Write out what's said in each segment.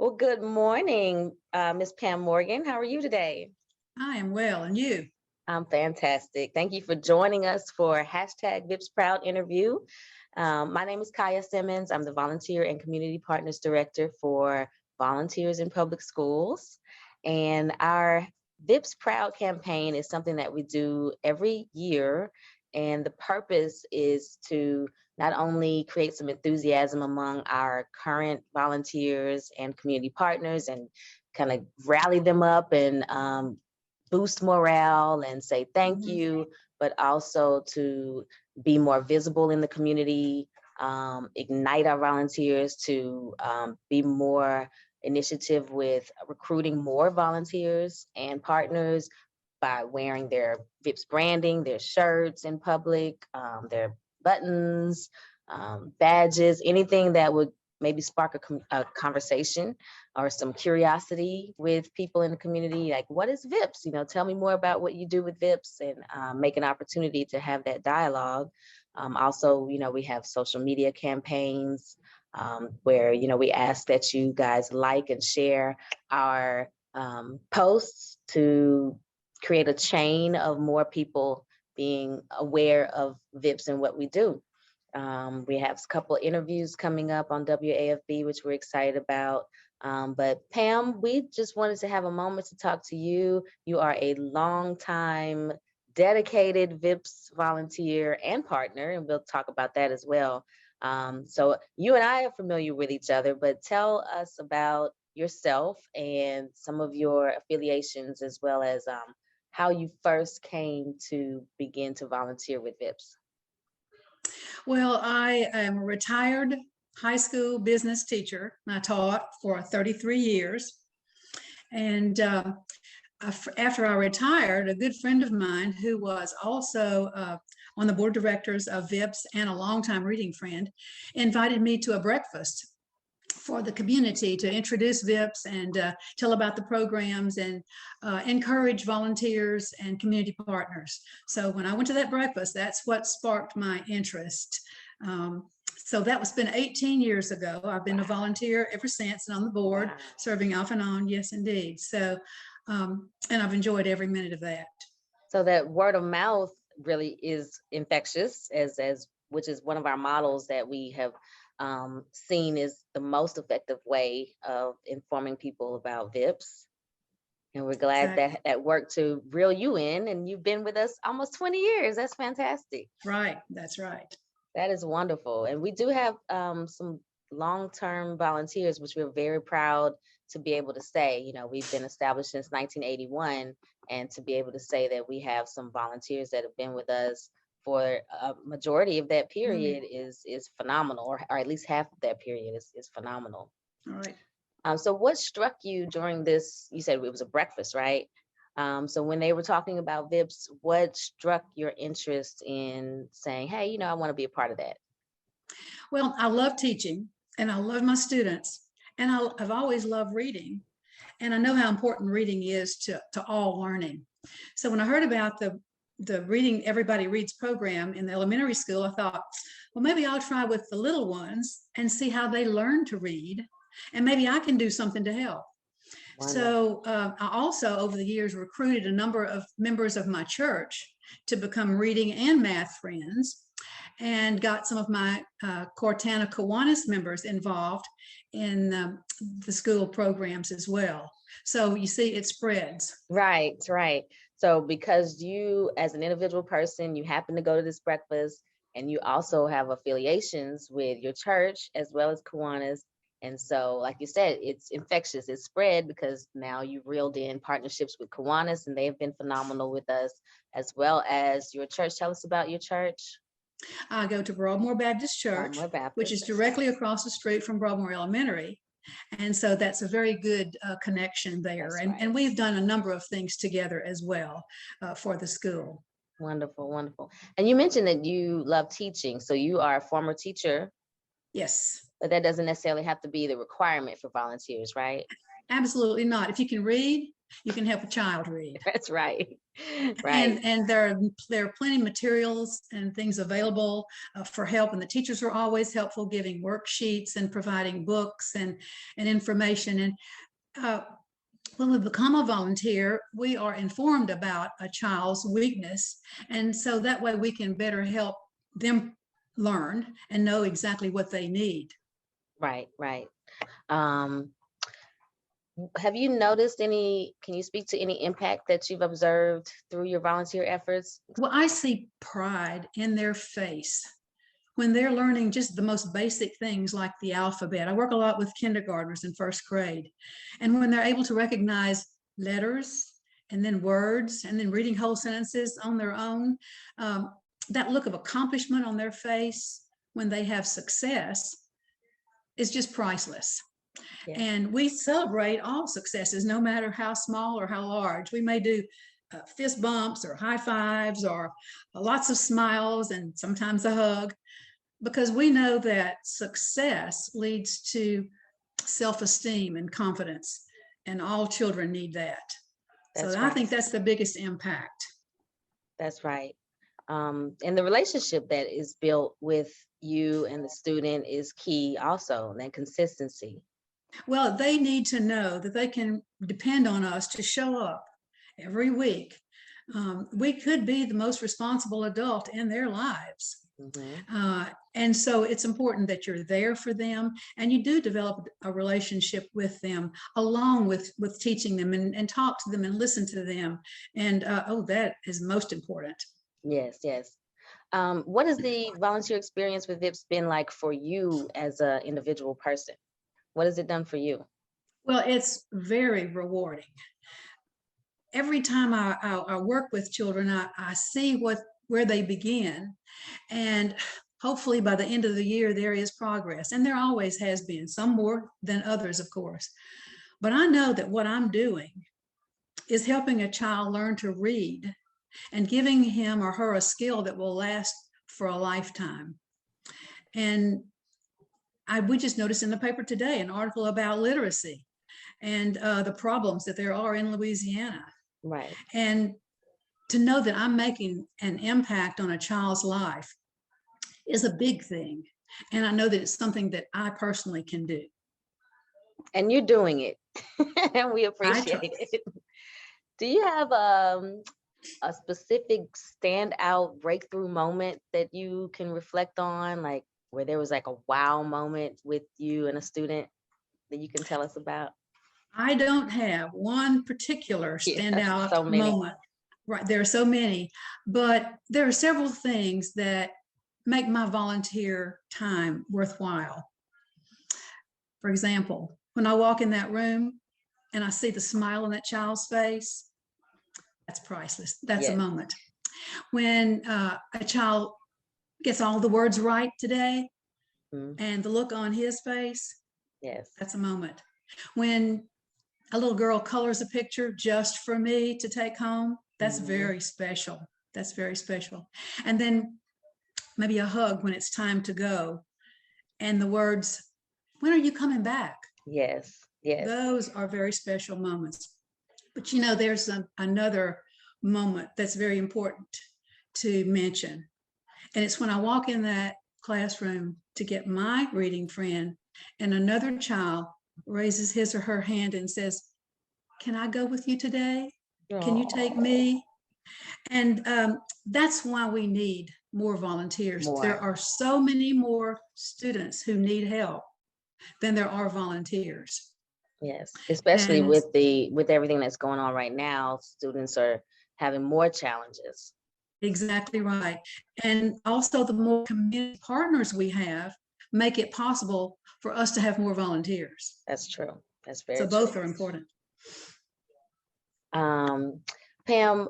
Well, good morning, Miss Pam Morgan. How are you today? I am well, and you? I'm fantastic. Thank you for joining us for hashtag Vips Proud interview. My name is Kaya Simmons. I'm the Volunteer and Community Partners Director for Volunteers in Public Schools. And our Vips Proud campaign is something that we do every year. And the purpose is to not only create some enthusiasm among our current volunteers and community partners and kind of rally them up and boost morale and say thank you, but also to be more visible in the community, ignite our volunteers to be more initiative with recruiting more volunteers and partners by wearing their VIPS branding, their shirts in public, their buttons, badges, anything that would maybe spark a conversation or some curiosity with people in the community, like what is VIPS? Tell me more about what you do with VIPS and make an opportunity to have that dialogue. Also, we have social media campaigns where, we ask that you guys like and share our posts to create a chain of more people being aware of VIPS and what we do. We have a couple of interviews coming up on WAFB, which we're excited about. But Pam, we just wanted to have a moment to talk to you. You are a longtime dedicated VIPS volunteer and partner, and we'll talk about that as well. So you and I are familiar with each other, but tell us about yourself and some of your affiliations, as well as how you first came to begin to volunteer with VIPS. Well, I am a retired high school business teacher. I taught for 33 years. And after I retired, a good friend of mine who was also on the board of directors of VIPS and a longtime reading friend invited me to a breakfast for the community to introduce VIPS and tell about the programs and encourage volunteers and community partners. So when I went to that breakfast, that's what sparked my interest. So that was been 18 years ago. I've been a volunteer ever since and on the board, serving off and on. Yes, indeed. So, and I've enjoyed every minute of that. So that word of mouth really is infectious, which is one of our models that we have seen is the most effective way of informing people about VIPS. And we're glad that worked to reel you in, and you've been with us almost 20 years. That's fantastic. Right, that's right. That is wonderful. And we do have some long-term volunteers, which we're very proud to be able to say. We've been established since 1981, and to be able to say that we have some volunteers that have been with us for a majority of that period is phenomenal, or at least half of that period is phenomenal. All right. So what struck you during this? You said it was a breakfast, right? So when they were talking about VIPS, what struck your interest in saying, hey, I want to be a part of that? Well, I love teaching and I love my students, and I've always loved reading. And I know how important reading is to all learning. So when I heard about the Reading Everybody Reads program in the elementary school, I thought, well, maybe I'll try with the little ones and see how they learn to read, and maybe I can do something to help. Wow. So I also, over the years, recruited a number of members of my church to become reading and math friends, and got some of my Cortana Kiwanis members involved in the school programs as well. So you see, it spreads. Right. So because you, as an individual person, you happen to go to this breakfast, and you also have affiliations with your church as well as Kiwanis. And so, like you said, it's infectious. It's spread because now you've reeled in partnerships with Kiwanis, and they've been phenomenal with us, as well as your church. Tell us about your church. I go to Broadmoor Baptist Church, which is directly across the street from Broadmoor Elementary. And so that's a very good connection there. And we've done a number of things together as well for the school. Wonderful. And you mentioned that you love teaching. So you are a former teacher. Yes. But that doesn't necessarily have to be the requirement for volunteers, right? Absolutely not. If you can read you can help a child read. That's right. Right. And there are plenty of materials and things available for help, and the teachers are always helpful, giving worksheets and providing books and information. And when we become a volunteer, we are informed about a child's weakness, and so that way we can better help them learn and know exactly what they need. Right, right. Um, have you noticed any, can you speak to any impact that you've observed through your volunteer efforts? Well, I see pride in their face when they're learning just the most basic things like the alphabet. I work a lot with kindergartners in first grade. And when they're able to recognize letters and then words and then reading whole sentences on their own, that look of accomplishment on their face when they have success is just priceless. Yeah. And we celebrate all successes, no matter how small or how large. We may do fist bumps or high fives or lots of smiles and sometimes a hug, because we know that success leads to self-esteem and confidence, and all children need that. That's so right. I think that's the biggest impact. That's right. And the relationship that is built with you and the student is key also, and that consistency. Well, they need to know that they can depend on us to show up every week. We could be the most responsible adult in their lives. Mm-hmm. And so it's important that you're there for them, and you do develop a relationship with them along with teaching them and talk to them and listen to them. And that is most important. Yes, yes. What has the volunteer experience with VIPS been like for you as an individual person? What has it done for you? Well, it's very rewarding. Every time I work with children, I see where they begin, and hopefully by the end of the year there is progress, and there always has been, some more than others, of course. But I know that what I'm doing is helping a child learn to read and giving him or her a skill that will last for a lifetime. And we just noticed in the paper today an article about literacy and the problems that there are in Louisiana. Right. And to know that I'm making an impact on a child's life is a big thing. And I know that it's something that I personally can do. And you're doing it. And we appreciate it. Do you have a specific standout breakthrough moment that you can reflect on, like where there was like a wow moment with you and a student that you can tell us about? I don't have one particular standout moment. Right, there are so many, but there are several things that make my volunteer time worthwhile. For example, when I walk in that room and I see the smile on that child's face, that's priceless. That's a moment. When a child gets all the words right today, and the look on his face, that's a moment. When a little girl colors a picture just for me to take home, that's very special. That's very special. And then maybe a hug when it's time to go, and the words, "When are you coming back?" Yes, yes. Those are very special moments. But you know, there's another moment that's very important to mention. And it's when I walk in that classroom to get my reading friend, and another child raises his or her hand and says, "Can I go with you today? Can you take me?" And that's why we need more volunteers. There are so many more students who need help than there are volunteers. Yes, especially with everything that's going on right now, students are having more challenges. Exactly right. And also the more community partners we have make it possible for us to have more volunteers. That's true. That's very true. So both are important. Pam,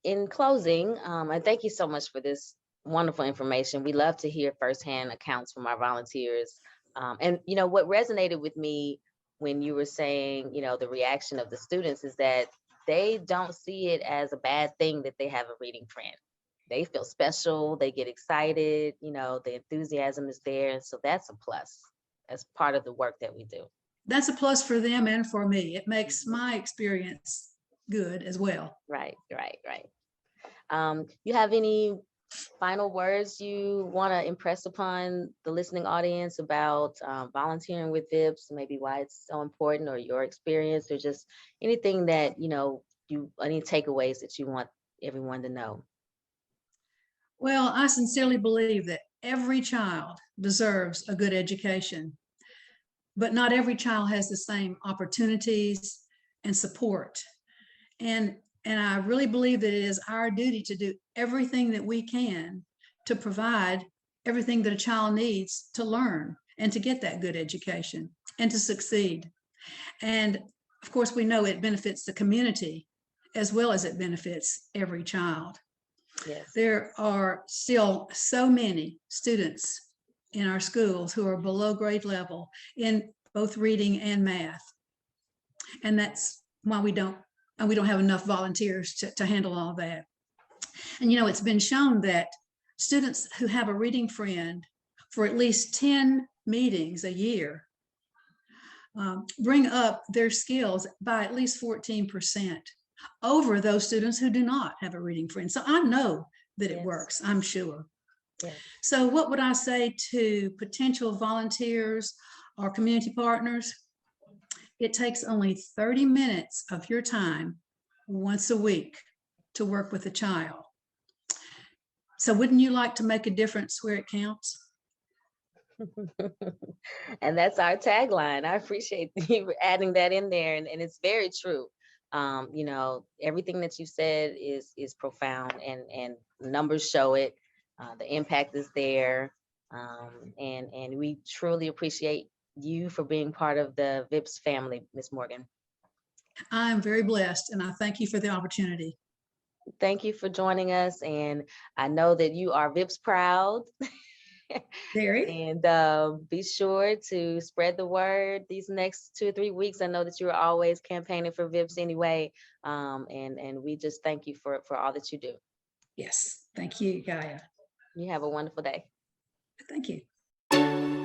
in closing, and thank you so much for this wonderful information. We love to hear firsthand accounts from our volunteers. And you know, what resonated with me when you were saying, you know, the reaction of the students is that they don't see it as a bad thing that they have a reading friend. They feel special, they get excited, you know, the enthusiasm is there. And so that's a plus. That's part of the work that we do. that's a plus for them and for me. It makes my experience good as well. Right. You have any final words you want to impress upon the listening audience about volunteering with VIPS, maybe why it's so important, or your experience, or just anything that, any takeaways that you want everyone to know? Well, I sincerely believe that every child deserves a good education, but not every child has the same opportunities and support. And I really believe that it is our duty to do everything that we can to provide everything that a child needs to learn and to get that good education and to succeed. And of course, we know it benefits the community as well as it benefits every child. Yes. There are still so many students in our schools who are below grade level in both reading and math. And that's why we don't have enough volunteers to handle all that. And it's been shown that students who have a reading friend for at least 10 meetings a year bring up their skills by at least 14% over those students who do not have a reading friend. So I know that it works, I'm sure. Yes. So what would I say to potential volunteers or community partners? It takes only 30 minutes of your time once a week to work with a child. So wouldn't you like to make a difference where it counts? And that's our tagline. I appreciate you adding that in there. And it's very true. Everything that you said is profound, and numbers show it. The impact is there. And we truly appreciate you for being part of the VIPS family, Ms. Morgan. I'm very blessed, and I thank you for the opportunity. Thank you for joining us. And I know that you are VIPS proud. Very. And be sure to spread the word these next 2 or 3 weeks. I know that you're always campaigning for VIPS anyway. And we just thank you for all that you do. Yes. Thank you, Gaia. You have a wonderful day. Thank you.